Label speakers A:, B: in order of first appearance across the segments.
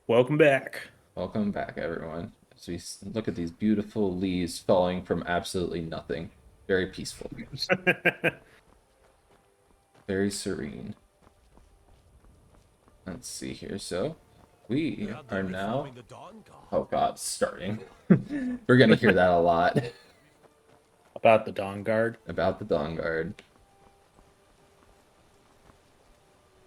A: Welcome back.
B: Welcome back, everyone. As we look at these beautiful leaves falling from absolutely nothing. Very peaceful. Very serene. Let's see here. So, we are now... Oh god, starting. We're gonna hear that a lot.
A: About the Dawn Guard.
B: About the Dawn Guard.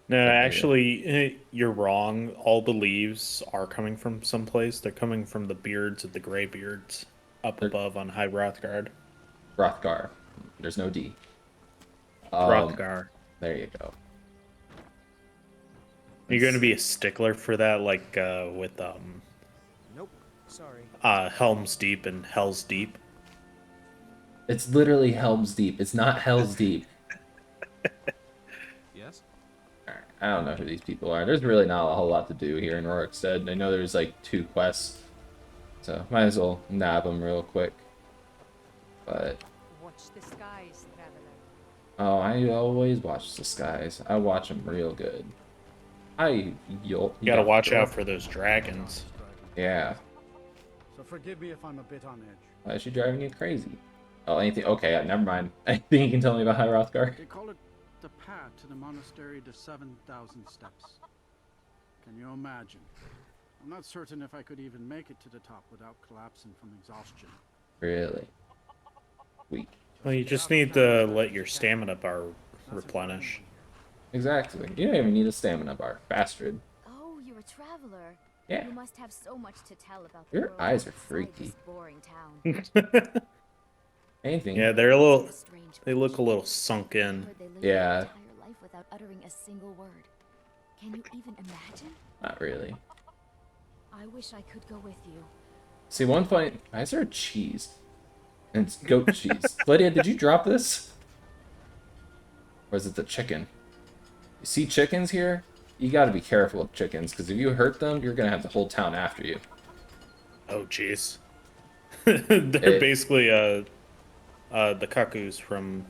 A: No,
B: But yeah.
A: actually, you're wrong. All the leaves are coming from someplace. They're coming from the beards of the Greybeards up
B: They're
A: above on High Rothgard.
B: Hrothgar. There's no D. Um,
A: Hrothgar.
B: there you go.
A: You're going
B: Let's
A: to be
B: see.
A: a stickler for that, like with
C: Nope. Sorry.
A: Helm's Deep and Hell's Deep.
B: It's literally Helm's Deep. It's not Hell's Deep.
C: Yes?
B: Alright, I don't know who these people are. There's really not a whole lot to do here in Rorikstead. I know there's like 2 quests, so might as well nab them real quick. But
D: Watch the skies, traveler.
B: oh, I always watch the skies. I watch them real good.
A: You got to watch out for those dragons.
B: Yeah.
E: So forgive me if I'm a bit on edge.
B: Why is she driving you crazy? Oh, anything? Okay, never mind. Anything you can tell me about High Hrothgar?
E: They call it the path to the monastery to 7,000 steps. Can you imagine? I'm not certain if I could even make it to the top without collapsing from exhaustion.
B: Really? Weak.
A: Well, you just need to let your stamina bar replenish.
B: Exactly. You don't even need a stamina bar. Bastard.
D: Oh, you're a traveler.
B: Yeah.
D: You must have so much to tell about the
B: Your
D: world
B: eyes are
D: outside
B: freaky.
D: this boring town.
B: Anything.
A: Yeah, they're a little.
D: Strange
A: They look a
D: creature.
A: little sunk in.
D: Heard they live
B: Yeah.
D: their entire life without uttering a single word. Can you even imagine?
B: Not really.
D: I wish I could go with you.
B: See, one funny. Why is there a cheese? And it's goat cheese. Lydia, did you drop this? Or is it the chicken? You see chickens here? You gotta be careful with chickens, because if you hurt them, you're gonna have the whole town after you.
A: Oh, jeez. They're basically the cuckoos from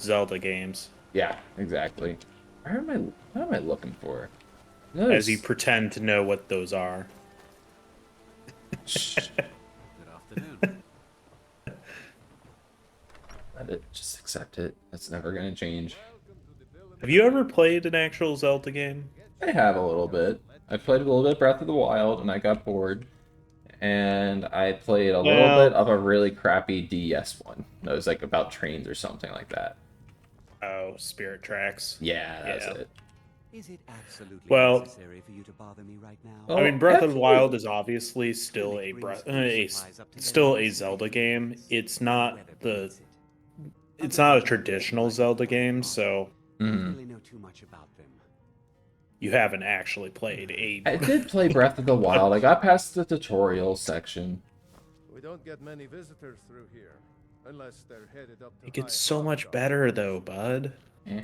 A: Zelda games.
B: Yeah, exactly. What am I looking for?
A: As you pretend to know what those are.
B: Shh.
C: Good afternoon.
B: Let it just accept it. That's never gonna change.
A: Have you ever played an actual Zelda game?
B: I have a little bit. I played a little bit of Breath of the Wild and I got bored. And I played a little bit
A: Well,
B: of a really crappy DS one. That was like about trains or something like that.
A: oh, Spirit Tracks.
B: Yeah, that's
A: Yeah.
B: it.
F: Is it absolutely
A: Well,
F: necessary for you to bother me right now?
B: Oh,
A: I mean, Breath of the
B: absolutely.
A: Wild is obviously still still a Zelda game. It's not a traditional Zelda game, so
F: I don't
B: Mhm.
F: really know too much about them.
A: you haven't actually played a.
B: I did play Breath of the Wild. I got past the tutorial section.
G: We don't get many visitors through here, unless they're headed up to
A: It gets
G: High
A: so much
G: Hrothgar.
A: better though, bud.
B: Eh.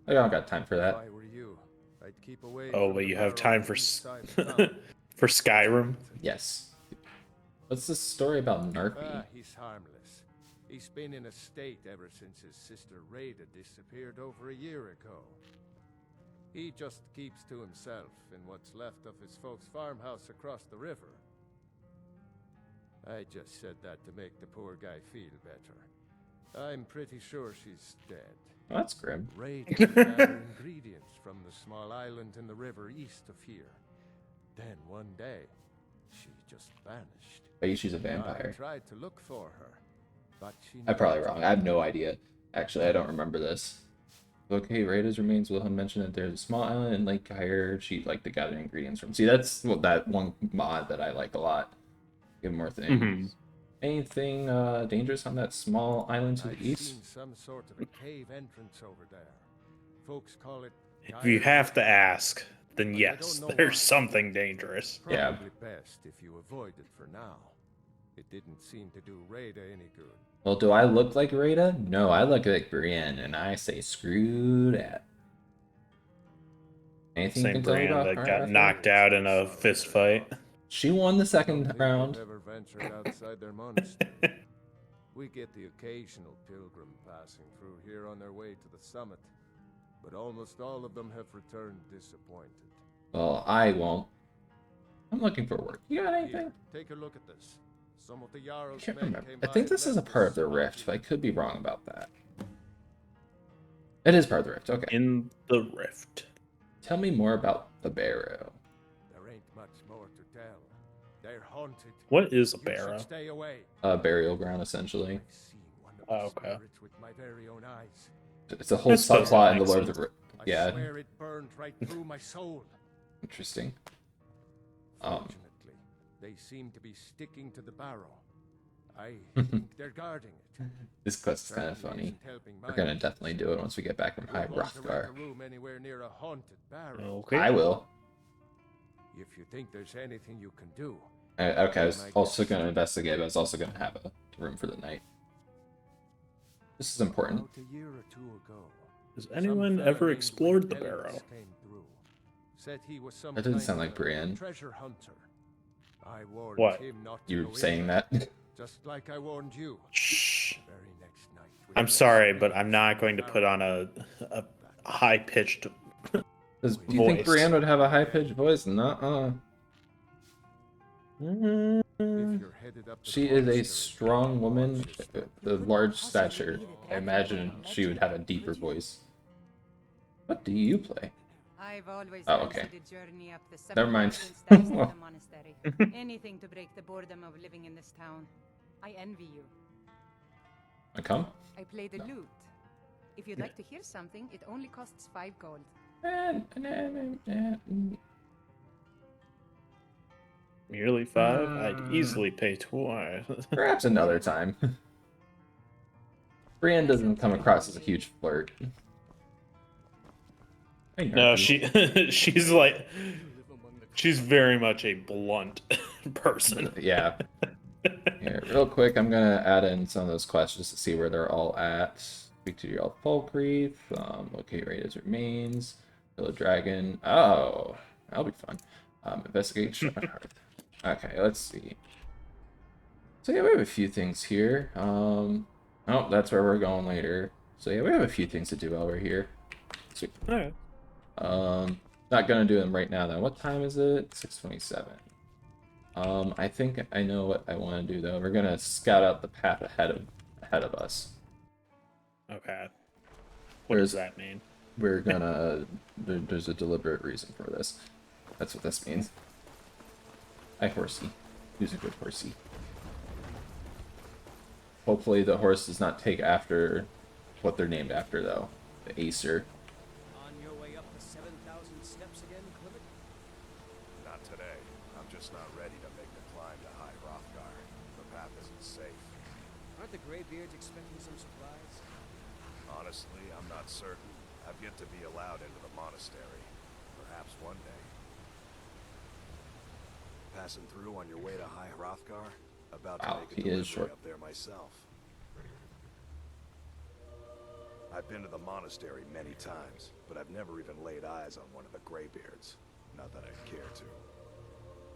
B: I don't got time for
G: If
B: that.
G: I were you, I'd keep away
A: Oh,
G: from
A: but
G: the
A: you have
G: barrow
A: time
G: on
A: for
G: the east
A: s-
G: side of town.
A: for Skyrim.
B: Yes. What's this story about Narfi?
G: He's harmless. He's been in a state ever since his sister Rada disappeared over a year ago. He just keeps to himself in what's left of his folks' farmhouse across the river. I just said that to make the poor guy feel better. I'm pretty sure she's dead.
B: Oh, that's grim.
G: Rada gathered ingredients from the small island in the river east of here. Then one day, she just vanished.
B: I guess she's a
G: I
B: vampire.
G: tried to look for her, but she
B: I'm probably
G: never
B: wrong. I have no idea. Actually, I don't remember this. Okay, Rada's remains. Wilhelm mentioned that there's a small island in Lake Kyre she'd like to gather ingredients from. See, that's that one mod that I like a lot. Give more things.
A: Mhm.
B: Anything dangerous on that small island to
G: I've
B: the east?
G: seen some sort of a cave entrance over there. Folks call it.
A: If you have to ask, then
G: But I
A: yes,
G: don't know
A: there's
G: why.
A: something dangerous.
B: Yeah.
G: Probably best if you avoid it for now. It didn't seem to do Rada any good.
B: Well, do I look like Rada? No, I look like Brienne, and I say screw that. Anything you
A: Same
B: can tell me
A: brand
B: about
A: that
B: her
A: got
B: after?
A: knocked out in a fist fight.
B: She won the
G: Don't
B: second
G: think
B: round.
G: they've ever ventured outside their monastery. We get the occasional pilgrim passing through here on their way to the summit, but almost all of them have returned disappointed.
B: Well, I won't. I'm looking for work. You got anything?
G: Here, take a look at this. Some of the
B: I
G: Jarl's
B: can't
G: men
B: remember.
G: came
B: I
G: by
B: think
G: and
B: this is a
G: left
B: part of the
G: swamp
B: rift,
G: here.
B: but I could be wrong about that. It is part of the rift. Okay.
A: In the rift.
B: Tell me more about the barrow.
G: There ain't much more to tell. They're haunted.
A: What is a
G: You
A: barrow?
G: should stay away.
B: Burial ground, essentially.
G: I've seen one of
A: Oh,
G: the
A: okay.
G: spirits with my very own eyes.
B: It's a whole
A: I suppose
B: subplot
A: that
B: in the
A: makes
B: Lord of the
A: sense.
B: Rift.
G: I
B: Yeah,
G: swear it burned right through my soul.
B: interesting.
G: Fortunately, they seem to be sticking to the barrow. I think they're guarding it.
B: This quest is kind of
G: Certainly
B: funny.
G: isn't helping
B: We're gonna
G: mine.
B: definitely do it once we get back from
G: You
B: High
G: won't want to rent
B: Rothgar.
G: a room anywhere near a haunted barrow.
A: Okay.
B: I will.
G: If you think there's anything you can do,
B: Okay, I was also gonna investigate, but I was also gonna have a room for the night. This is important.
G: about a year or two ago,
A: Has
G: some
A: anyone
G: fella
A: ever
G: named
A: explored the
G: Ellis
A: barrow?
G: came through. Said he was some
B: That doesn't
G: kind
B: sound
G: of
B: like
G: a
B: Brienne.
G: treasure hunter. I warned
A: What?
G: him not to
B: You're
G: go
B: saying
G: in
B: that?
G: there, just like I warned you.
A: Shh.
G: The very next night. we
A: I'm
G: met
A: sorry,
G: some
A: but I'm not going to
G: barrow.
A: put on a high pitched.
B: Do you think
A: Voice.
B: Brienne would have a high-pitched voice? Nuh-uh.
G: If you're headed up to
B: She
G: the
B: is a
G: monastery,
B: strong woman
G: watch your step.
B: with a large stature. I imagine she would have a deeper voice. What do you play?
H: I've always
B: Oh, okay.
H: fancied a journey up the
B: Never mind.
H: 7,000 steps to the monastery. Anything to break the boredom of living in this town. I envy you.
B: I come?
H: I play the lute. If you'd like to hear something, it only costs 5 gold.
A: Merely 5? I'd easily pay twice.
B: Perhaps another time. Brienne doesn't come across as a huge flirt. I know
A: No,
B: you.
A: she's like, she's very much a blunt person.
B: Yeah. Here, real quick, I'm gonna add in some of those quests just to see where they're all at. Speak to your elf Falkreath, locate Rada's remains, kill a dragon. Oh, that'll be fun. Investigate Sharpen Hearth. Okay, let's see. So yeah, we have a few things here. Oh, that's where we're going later. So yeah, we have a few things to do while we're here. Sweet.
A: Alright.
B: Not gonna do them right now though. What time is it? 6:27. I think I know what I want to do though. We're gonna scout out the path ahead of us.
A: Okay. What does that mean?
B: We're gonna there's a deliberate reason for this. That's what this means. Hi, horsey. Who's a good horsey? Hopefully the horse does not take after what they're named after though. The Acer.
C: On your way up the 7,000 steps again, Clement?
I: Not today. I'm just not ready to make the climb to High Rothgar. The path isn't safe.
C: Aren't the Greybeards expecting some supplies?
I: Honestly, I'm not certain. I've yet to be allowed into the monastery. Perhaps one day. Passing through on your way to High Rothgar? About to
B: Wow,
I: make a
B: he
I: delivery
B: is short.
I: up there myself. I've been to the monastery many times, but I've never even laid eyes on one of the Greybeards. Not that I'd care to.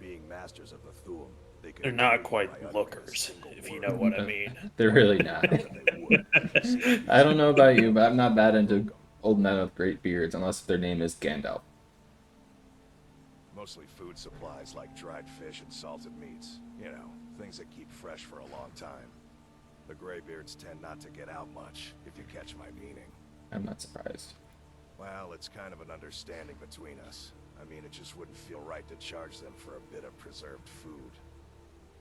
I: Being masters of the Thuum, they could
A: They're not
I: read
A: quite
I: my utterance
A: lookers,
I: single
A: if you
I: word.
A: know what I mean.
B: They're really not.
I: They would.
B: I don't know about you, but I'm not that into old men with great beards unless their name is Gandalf.
I: Mostly food supplies like dried fish and salted meats. You know, things that keep fresh for a long time. The Greybeards tend not to get out much, if you catch my meaning.
B: I'm not surprised.
I: Well, it's kind of an understanding between us. I mean, it just wouldn't feel right to charge them for a bit of preserved food.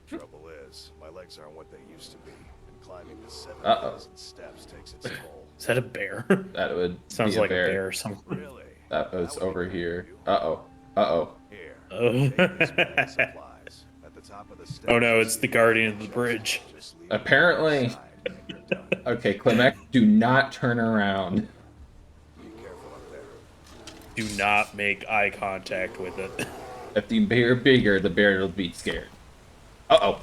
I: Trouble is, my legs aren't what they used to be, and climbing the 7,000 steps takes its toll.
A: Is that a bear?
B: That would
A: Sounds
B: be
A: like
B: a bear.
A: a bear somewhere.
I: Really?
B: That was
I: That would
B: over
I: be good
B: here.
I: for you.
B: Uh-oh. Uh-oh.
I: Here,
A: Oh.
I: take this bag of supplies. At the top of the steps,
A: Oh no,
I: you
A: it's
I: see
A: the guardian of the bridge.
I: Just leave it
B: Apparently.
I: outside and you're done.
B: Okay, Klimek, do not turn around.
I: Be careful up there.
A: Do not make eye contact with it.
B: If the bear bigger, the bear will be scared. Uh-oh.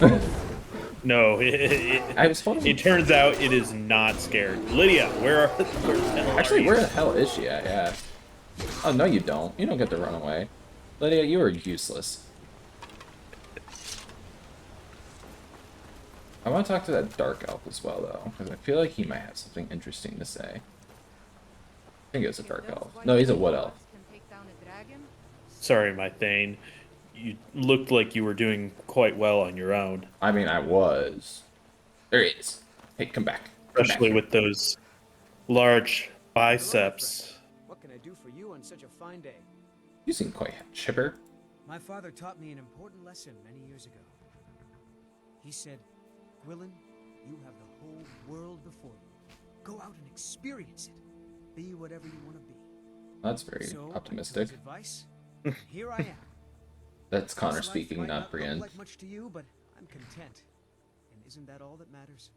A: No,
B: I was told
A: it turns out it is not scared. Lydia, where the hell
B: Actually,
A: are
B: where
A: you?
B: the hell is she at? Yeah. Oh, no, you don't. You don't get to run away. Lydia, you are useless. I want to talk to that dark elf as well, though, because I feel like he might have something interesting to say. I think it was a dark elf. No, he's a wood elf.
H: Can take down a dragon,
A: Sorry, my Thane. You looked like you were doing quite well on your own,
B: I mean, I was. There he is. Hey, come back. Come back
A: especially
B: here.
A: with those large
C: Hello, my friend.
A: biceps.
C: What can I do for you on such a fine day?
B: You seem quite chipper.
C: My father taught me an important lesson many years ago. He said, Gwilyn, you have the whole world before you. Go out and experience it. Be whatever you want to be.
B: That's very
C: So, I
B: optimistic.
C: took his advice, and here I am.
B: That's Connor
C: This life
B: speaking,
C: might
B: not
C: look
B: Brienne.
C: like much to you, but I'm content. And isn't that all that matters?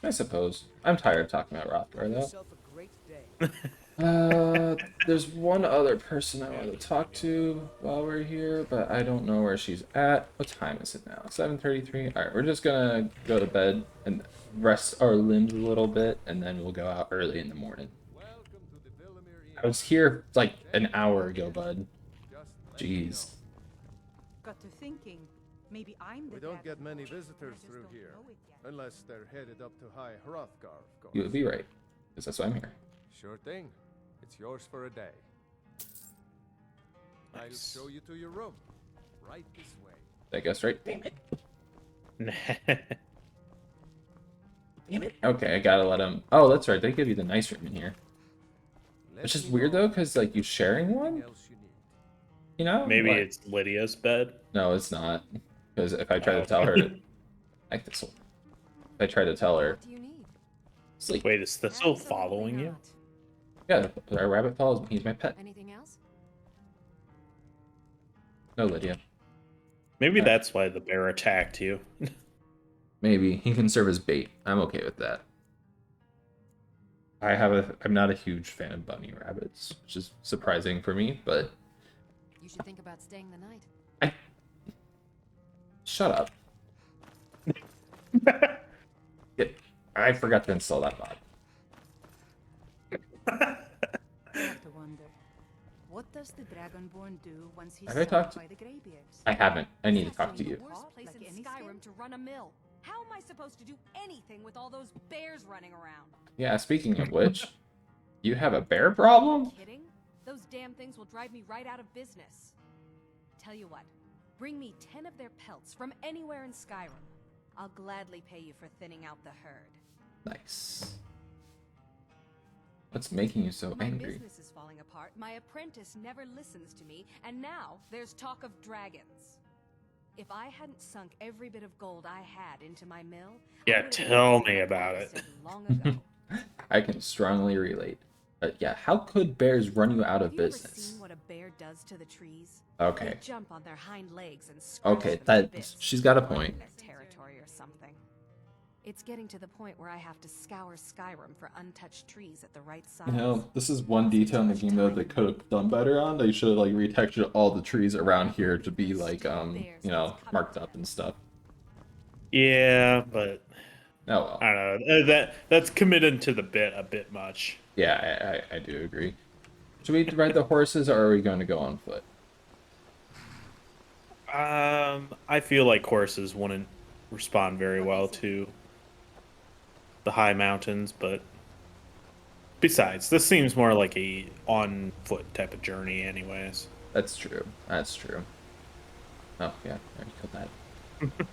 B: I suppose. I'm tired of talking about Rothgar,
C: Have
B: though.
C: yourself a great day.
B: There's one other person I want to talk to while we're here, but I don't know where she's at. What time is it now? 7:33. All right, we're just gonna go to bed and rest our limbs a little bit, and then we'll go out early in the morning.
G: Welcome to the Villamere Inn.
B: I was here like an hour ago, bud.
G: Just let me
B: Jeez.
H: Got to thinking, maybe I'm the
G: We don't
H: dad
G: get
H: of
G: many
H: the boy,
G: visitors
H: I just
G: through
H: don't
G: here,
H: know it yet.
G: unless they're headed up to High Hrothgar, of course.
B: You would be right, because that's why I'm here.
G: Sure thing. It's yours for a day. I'll
A: Nice.
G: show you to your room. Right this way.
B: I guess, right? Damn it. Damn it. Okay, I gotta let him. Oh, that's right. They give you the nice room in here.
G: Let
B: It's just
G: me
B: weird
G: know
B: though, because like you sharing
G: anything
B: one,
G: else you need.
B: you know?
A: Maybe
B: Like-
A: it's Lydia's bed.
B: No, it's not. Because if I try
A: Oh.
B: to tell her, like this, if I try to tell her,
D: What do you need?
B: sleep.
A: Wait, is Thistle
D: Absolutely
A: following you?
D: not.
B: Yeah, our rabbit follows me. He's my pet.
D: Anything else?
B: No, Lydia.
A: Maybe
B: Uh,
A: that's why the bear attacked you.
B: Maybe he can serve as bait. I'm okay with that. I'm not a huge fan of bunny rabbits, which is surprising for me, but
D: You should think about staying the night.
B: shut up. Yeah, I forgot to install that mod.
H: I have to wonder, what does the Dragonborn do once he's
B: Have I
H: summoned
B: talked to-
H: by the Greybeards?
B: I haven't. I need to
D: That's
B: talk
D: only
B: to
D: the
B: you.
D: worst place
H: Like
D: in
H: any
D: Skyrim
H: skin?
D: to run a mill. How am I supposed to do anything with all those bears running around?
B: Yeah, speaking of which, you have a bear problem?
D: Kidding? Those damn things will drive me right out of business. Tell you what, bring me 10 of their pelts from anywhere in Skyrim. I'll gladly pay you for thinning out the herd.
B: Nice. What's making you so
D: My
B: angry?
D: business is falling apart. My apprentice never listens to me, and now there's talk of dragons. If I hadn't sunk every bit of gold I had into my mill,
A: Yeah,
D: I would've
A: tell
D: been
A: me
D: the
A: about it.
D: opposite long ago.
B: I can strongly relate. But yeah, how could bears run you out of
D: Have you ever
B: business?
D: seen what a bear does to the trees?
B: Okay.
D: They jump on their hind legs and scratch
B: Okay,
D: them to
B: that
D: bits,
B: she's got a
D: marking
B: point.
D: their territory or something. It's getting to the point where I have to scour Skyrim for untouched trees at the right size.
B: You know, this is one detail in the game that they could have done better on. They should have like retextured all the trees around here to be like you know, marked up and stuff.
A: Yeah, but
B: Oh well.
A: I don't know. That's committed to the bit a bit much.
B: Yeah, I do agree. Should we ride the horses or are we going to go on foot?
A: I feel like horses wouldn't respond very well to the high mountains, but besides, this seems more like a on foot type of journey, anyways.
B: That's true. That's true. Oh yeah, I already killed that.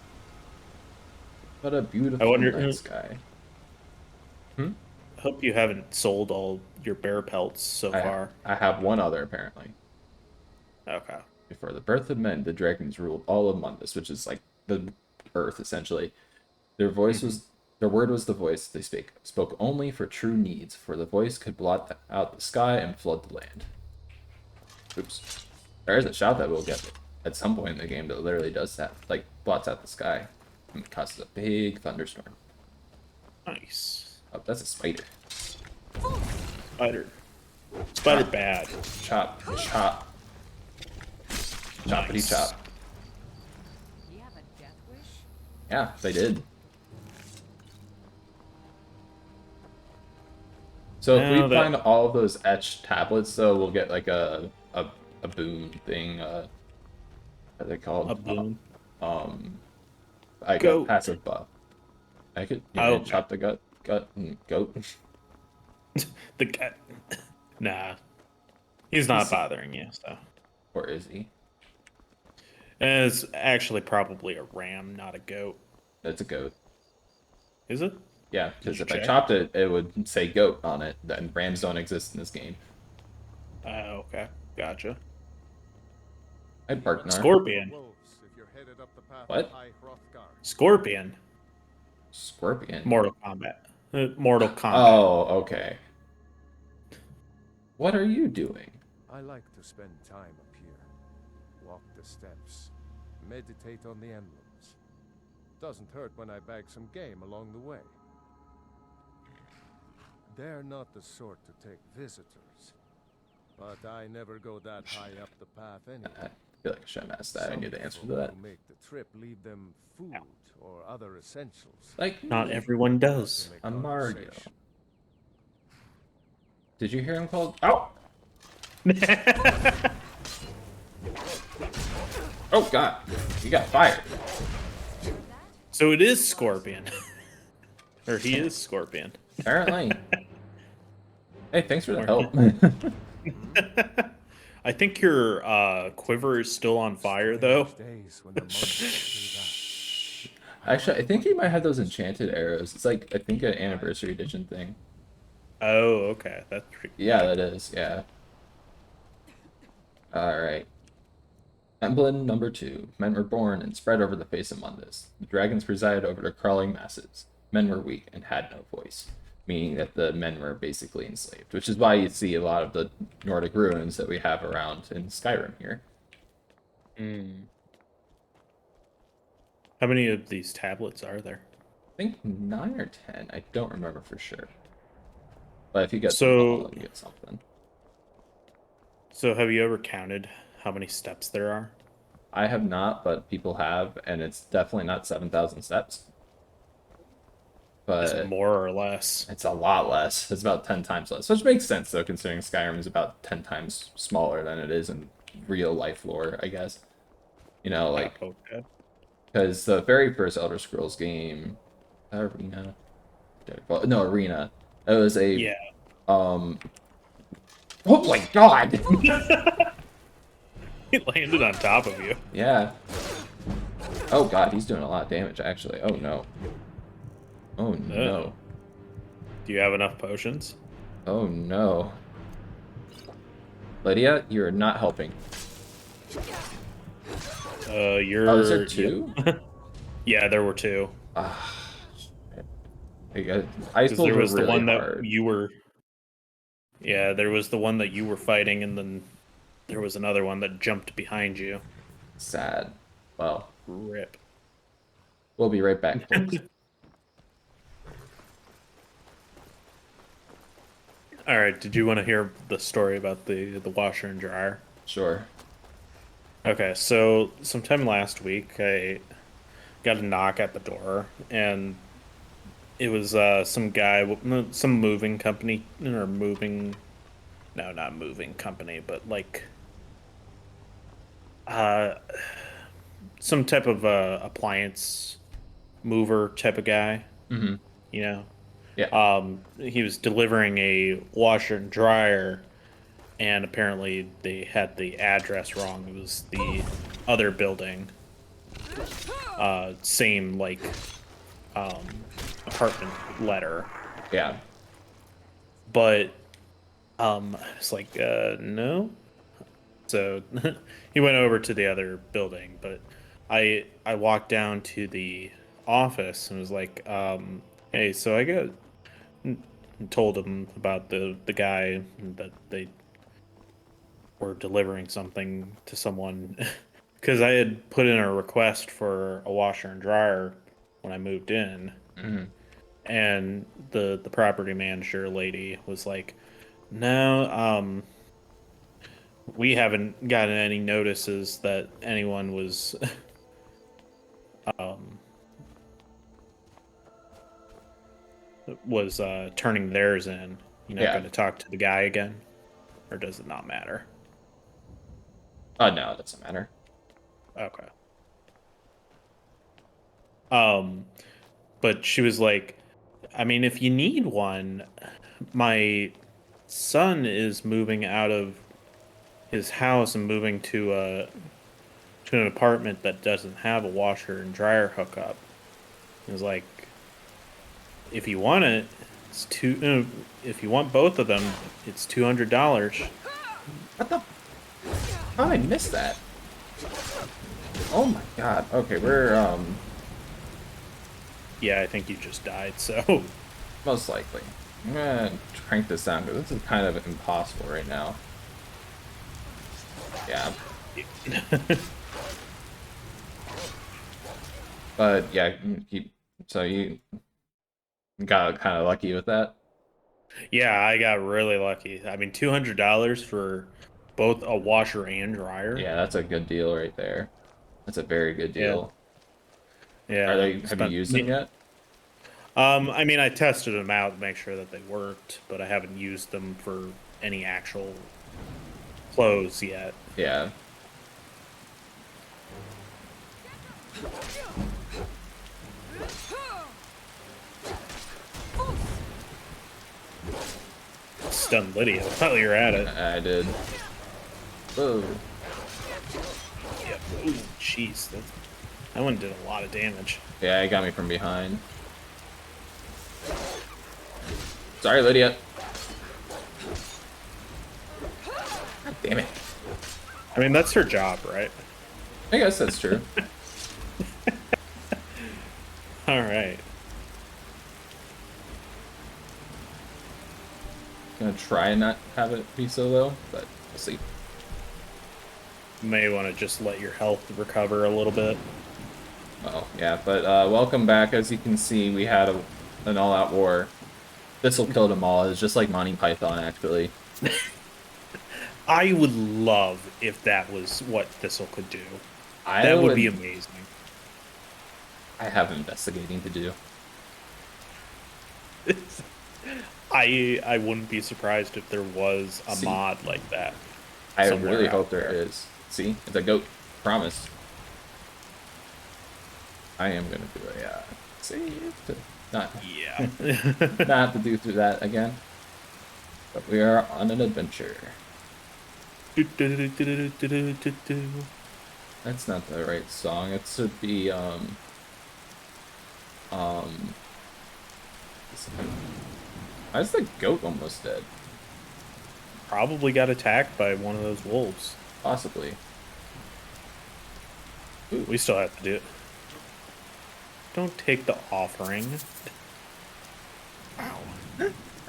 B: What a beautiful
A: wonder-
B: night sky.
A: I hope you haven't sold all your bear pelts so far.
B: I have one other apparently.
A: Okay.
B: Before the birth of men, the dragons ruled all of Mundus, which is like the earth essentially. Their voice was their word was the voice they spoke only for true needs, for the voice could blot out the sky and flood the land. Oops. There is a shout that we'll get at some point in the game that literally does that, like blots out the sky and causes a big thunderstorm.
A: Nice.
B: Oh, that's a spider.
A: Spider. Spider bad.
B: Chop, chop. Choppity
A: Nice.
B: chop.
H: Do you have a death wish?
B: Yeah, they did. So if
A: Now
B: we
A: that-
B: find all of those etched tablets, though, we'll get like a boon thing. What are they called?
A: A boon.
B: I got
A: Goat.
B: passive buff. I could
A: Oh.
B: chop the goat.
A: The cat. Nah. He's not bothering you, so.
B: Or is he?
A: And it's actually probably a ram, not a goat.
B: It's a goat.
A: Is it?
B: Yeah, because
A: you
B: if I
A: check?
B: chopped it, it would say goat on it. Then rams don't exist in this game.
A: Okay. Gotcha.
B: I'd Paarthurnax.
A: Scorpion.
G: Wolves, if you're headed up the path
B: What?
G: of High Hrothgar.
A: Scorpion.
B: Scorpion.
A: Mortal Kombat. Mortal Kombat.
B: Oh, okay. What are you doing?
G: I like to spend time up here. Walk the steps. Meditate on the emblems. Doesn't hurt when I bag some game along the way. They're not the sort to take visitors. But I never go that high up the path
B: I
G: anyway.
B: feel like I should have asked that. I
G: Some
B: knew the answer to
G: people
B: that.
G: who make the trip leave them food or other essentials.
B: Like
A: Not
B: me.
A: everyone does.
G: To make
B: I'm Mario.
G: conversation.
B: Did you hear him called? Oh! Oh God! You got fired.
A: So it is Scorpion. Or he is Scorpion.
B: Apparently. Hey, thanks for the help.
A: I think your quiver is still on fire, though.
G: Days when the monsters do
B: Actually, I think he might have those enchanted arrows. It's like, I think, an anniversary edition thing.
A: Oh, okay. That's pretty
B: Yeah, that is. Yeah. Alright. Emblem number 2. Men were born and spread over the face of Mundus. The dragons presided over the crawling masses. Men were weak and had no voice. Meaning that the men were basically enslaved. Which is why you see a lot of the Nordic ruins that we have around in Skyrim here.
A: that. How many of these tablets are there?
B: I think 9 or 10. I don't remember for sure. But if you get
A: So-
B: them all, you get something.
A: So have you ever counted how many steps there are?
B: I have not, but people have, and it's definitely not 7,000 steps.
A: Is
B: But
A: it more or less?
B: it's a lot less. It's about 10 times less. Which makes sense, though, considering Skyrim is about 10 times smaller than it is in real life lore, I guess. You know, like,
A: Okay.
B: because the very first Elder Scrolls game, Arena, well, no, Arena, it was a,
A: Yeah.
B: oh my God!
A: It landed on top of you.
B: Yeah. Oh God, he's doing a lot of damage, actually. Oh no. Oh no.
A: Do you have enough potions?
B: Oh no. Lydia, you're not helping.
A: You're.
B: Oh, is there 2?
A: Yeah, there were 2.
B: Ice
A: Because
B: Bulls
A: there
B: were
A: was the
B: really
A: one that
B: hard.
A: you were. Yeah, there was the one that you were fighting, and then there was another one that jumped behind you.
B: Sad. Well,
A: Rip.
B: we'll be right back, folks.
A: All right. Did you want to hear the story about the washer and dryer?
B: Sure.
A: Okay, so sometime last week, I got a knock at the door, and it was some guy, some moving company, or moving, no, not moving company, but like some type of appliance mover type of guy,
B: Mm-hmm.
A: you know.
B: Yeah.
A: He was delivering a washer and dryer, and apparently they had the address wrong. It was the other building. Same, like, apartment letter.
B: Yeah.
A: But, it's like, no. So, he went over to the other building, but I walked down to the office and was like, hey, so I got... told him about the guy that they were delivering something to someone because I had put in a request for a washer and dryer when I moved in.
B: Mm-hmm.
A: And the property manager lady was like, no, we haven't gotten any notices that anyone was turning theirs in. You're not
B: Yeah.
A: going to talk to the guy again? Or does it not matter?
B: No, it doesn't matter.
A: Okay. But she was like, I mean, if you need one, my son is moving out of his house and moving to an apartment that doesn't have a washer and dryer hookup. He was like, if you want it, it's if you want both of them, it's $200.
B: What the? How did I miss that? Oh my god. Okay, we're
A: Yeah, I think you just died. So
B: most likely. I'm gonna crank this down because this is kind of impossible right now. Yeah. But yeah, so you got kind of lucky with that.
A: yeah, I got really lucky. I mean, $200 for both a washer and dryer.
B: Yeah, that's a good deal right there. That's a very good
A: Yeah.
B: deal.
A: Yeah.
B: Have you used them yet?
A: I mean, I tested them out to make sure that they worked, but I haven't used them for any actual clothes yet.
B: Yeah.
A: Stunned Lydia while you're at it.
B: I did. Whoa.
A: Yeah. Ooh, jeez. That one did a lot of damage.
B: Yeah, it got me from behind. Sorry, Lydia. God damn it.
A: I mean, that's her job, right?
B: I guess that's true.
A: All right.
B: Gonna try and not have it be so low, but we'll see.
A: You may want to just let your health recover a little bit.
B: Oh, yeah, but welcome back. As you can see, we had an all-out war. This'll kill them all. It's just like Monty Python, actually.
A: I would love if that was what Thistle could do.
B: That
A: That would be amazing.
B: I have investigating to do.
A: I wouldn't be surprised if there was a mod like that.
B: I
A: somewhere
B: really
A: out
B: hope there is. See? It's a goat. Promise. I am gonna do a save to not
A: Yeah.
B: not have to do through that again. But we are on an adventure. That's not the right song. It should be why is the goat almost dead?
A: Probably got attacked by one of those wolves.
B: Possibly.
A: Ooh, we still have to do it. Don't take the offering. Ow.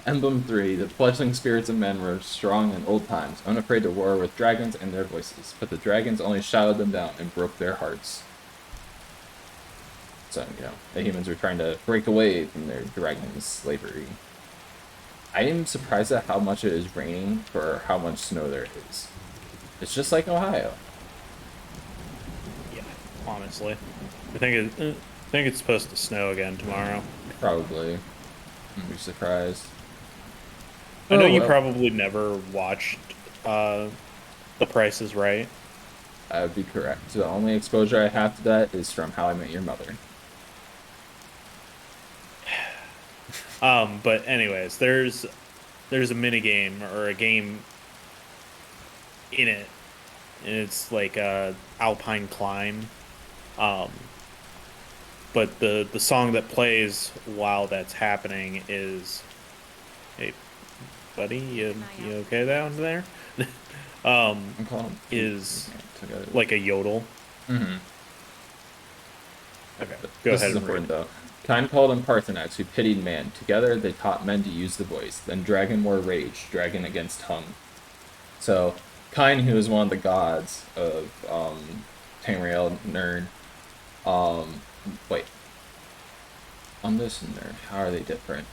B: Emblem 3. The fledgling spirits of men were strong in old times, unafraid to war with dragons and their voices. But the dragons only shouted them down and broke their hearts. So, the humans were trying to break away from their dragon slavery. I am surprised at how much it is raining for how much snow there is. It's just like Ohio.
A: Yeah, honestly. I think it's supposed to snow again tomorrow.
B: Probably. I'd be surprised.
A: I know you probably never watched The Price is Right.
B: That would be correct. The only exposure I have to that is from How I Met Your Mother.
A: But anyways, there's a mini game or a game in it, and it's like a Alpine climb. But the song that plays while that's happening is, hey, buddy, you okay down there? Is like a yodel.
B: Mm-hmm.
A: Okay, go
B: This
A: ahead.
B: is
A: And
B: important though. Kind called on Paarthurnax, who pitied man. Together they taught men to use the voice. Then dragon more rage, dragon against tongue. So, Kind, who is one of the gods of Tamriel, Nern. Wait. Mundus and Nern, how are they different?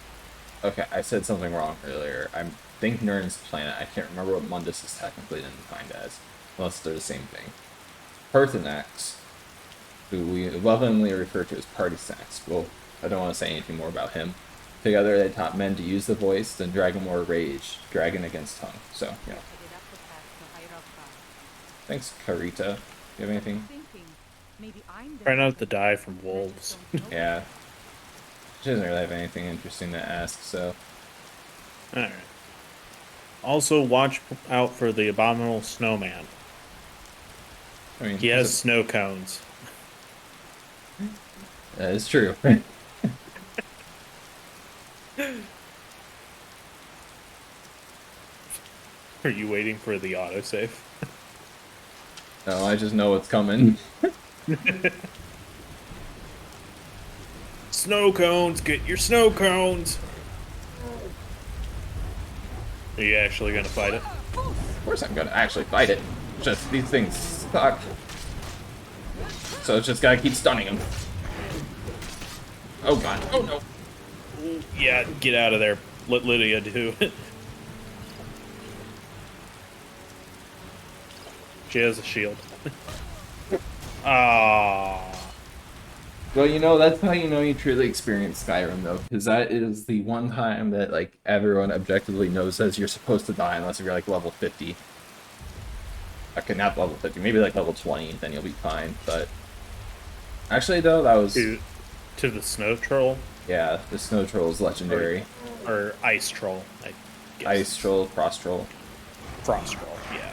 B: Okay, I said something wrong earlier. I think Nern's planet. I can't remember what Mundus is technically defined as, unless they're the same thing. Paarthurnax, who we lovingly refer to as Party Snacks. Well, I don't want to say anything more about him. Together they taught men to use the voice, then dragon more rage, dragon against tongue. So, Thanks, Karita. You have anything?
A: Try not to die from wolves.
B: Yeah. She doesn't really have anything interesting to ask, so.
A: Alright. Also, watch out for the abominable snowman.
B: I mean,
A: He has snow cones.
B: that is true.
A: Are you waiting for the autosave?
B: No, I just know what's coming.
A: Snow cones! Get your snow cones! Are you actually gonna fight it?
B: Of course I'm gonna actually fight it. Just these things suck. So it's just gotta keep stunning him. Oh god. Oh no.
A: Yeah, get out of there. Let Lydia do it. She has a shield. Ah.
B: Well, you know, that's how you know you truly experience Skyrim, though, because that is the one time that, like, everyone objectively knows says you're supposed to die unless you're, like, level 50. Okay, not level 50, maybe, like, level 20, then you'll be fine, but... Actually, though, that was...
A: To the snow troll?
B: Yeah, the snow troll is legendary.
A: Or ice troll, I guess.
B: Ice troll, frost troll.
A: Frost troll, yeah.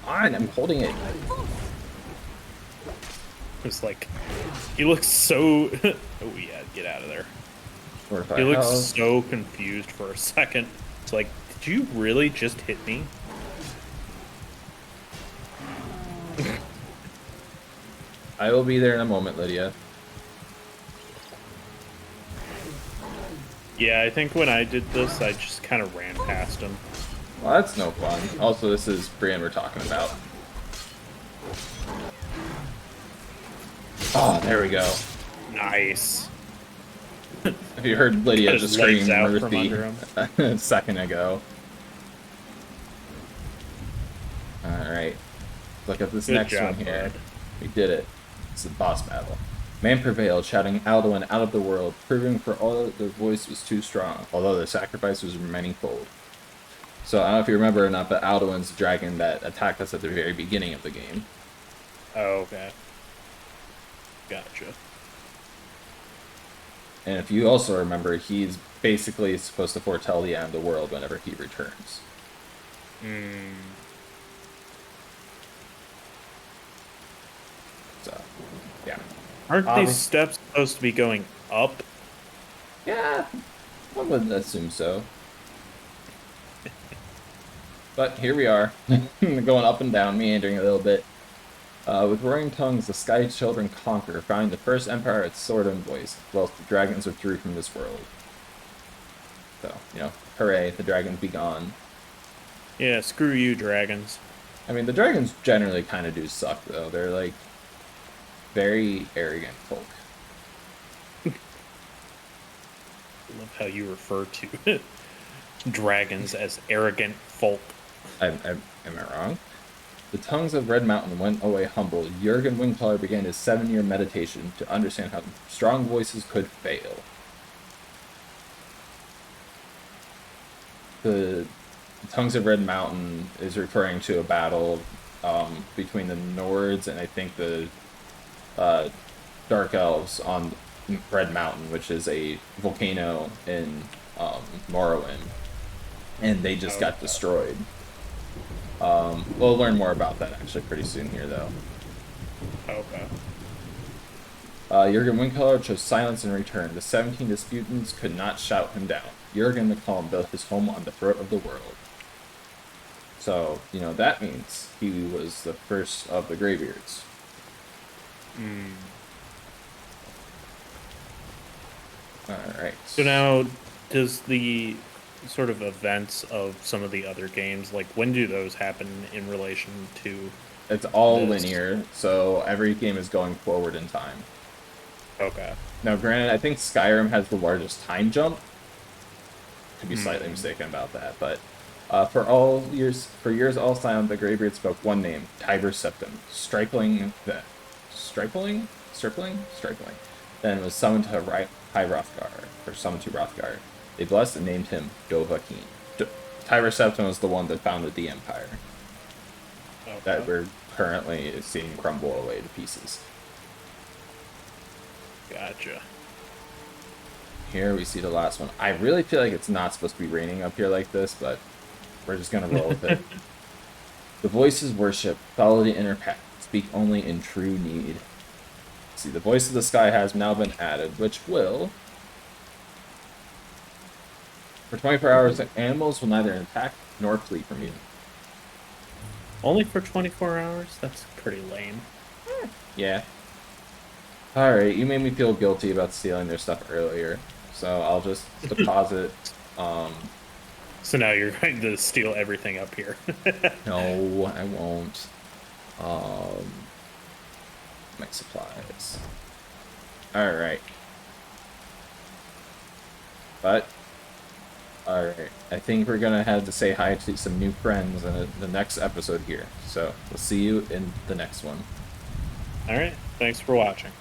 B: Fine, I'm holding it.
A: It's like, he looks so... oh yeah, get out of there. He looks so confused for a second. It's like, did you really just hit me?
B: I will be there in a moment, Lydia.
A: Yeah, I think when I did this, I just kind of ran past him.
B: Well, that's no fun. Also, this is Brienne we're talking about. Oh, there we go.
A: Nice.
B: If you heard Lydia
A: Got
B: just
A: his legs
B: scream
A: out from under
B: Murphy a second ago. Alright. Look at this
A: Good
B: next
A: job,
B: one here.
A: bud.
B: We did it. It's a boss battle. Man prevailed, shouting Alduin out of the world, proving for all that their voice was too strong, although their sacrifice was manyfold. So I don't know if you remember or not, but Alduin's the dragon that attacked us at the very beginning of the game.
A: Oh, okay. Gotcha.
B: And if you also remember, he's basically supposed to foretell the end of the world whenever he returns. So, yeah.
A: Aren't these steps supposed to be going up?
B: Yeah, one would assume so. But here we are, going up and down, meandering a little bit. With roaring tongues, the Sky Children conquer, founding the first empire at sword and voice, whilst the dragons withdrew from this world. So, you know, hooray, the dragons be gone.
A: Yeah, screw you, dragons.
B: I mean, the dragons generally kind of do suck, though. They're, like, very arrogant folk.
A: I love how you refer to dragons as arrogant folk.
B: Am I wrong? The tongues of Red Mountain went away humbled. Jurgen Windcaller began his 7-year meditation to understand how strong voices could fail. The tongues of Red Mountain is referring to a battle between the Nords and I think the Dark Elves on Red Mountain, which is a volcano in Morrowind. And they just got destroyed. We'll learn more about that actually pretty soon here, though.
A: Okay.
B: Jurgen Windcaller chose silence in return. The 17 disputants could not shout him down. Jurgen the Calm built his home on the throat of the world. So, you know, that means he was the first of the Greybeards. Alright.
A: So now, does the sort of events of some of the other games, like, when do those happen in relation to...
B: It's all
A: this?
B: linear, so every game is going forward in time.
A: Okay.
B: Now, granted, I think Skyrim has the largest time jump. Could be slightly mistaken about that, but for years all silent, the Greybeard spoke one name, Tiber Septim, stripling, then was summoned to High Hrothgar, or summoned to Hrothgar. They blessed and named him Dovahkiin. Tiber Septim was the one that founded the Empire.
A: Okay.
B: That we're currently seeing crumble away to pieces.
A: Gotcha.
B: here we see the last one. I really feel like it's not supposed to be raining up here like this, but we're just gonna roll with it. The voices worship, follow the inner path, speak only in true need. See, the voice of the sky has now been added, which will... For 24 hours, animals will neither attack nor flee from you.
A: Only for 24 hours? That's pretty lame.
B: Yeah. Alright, you made me feel guilty about stealing their stuff earlier, so I'll just deposit,
A: So now you're going to steal everything up here.
B: No, I won't. My supplies. Alright. But, alright, I think we're gonna have to say hi to some new friends in the next episode here. So, we'll see you in the next one.
A: Alright, thanks for watching.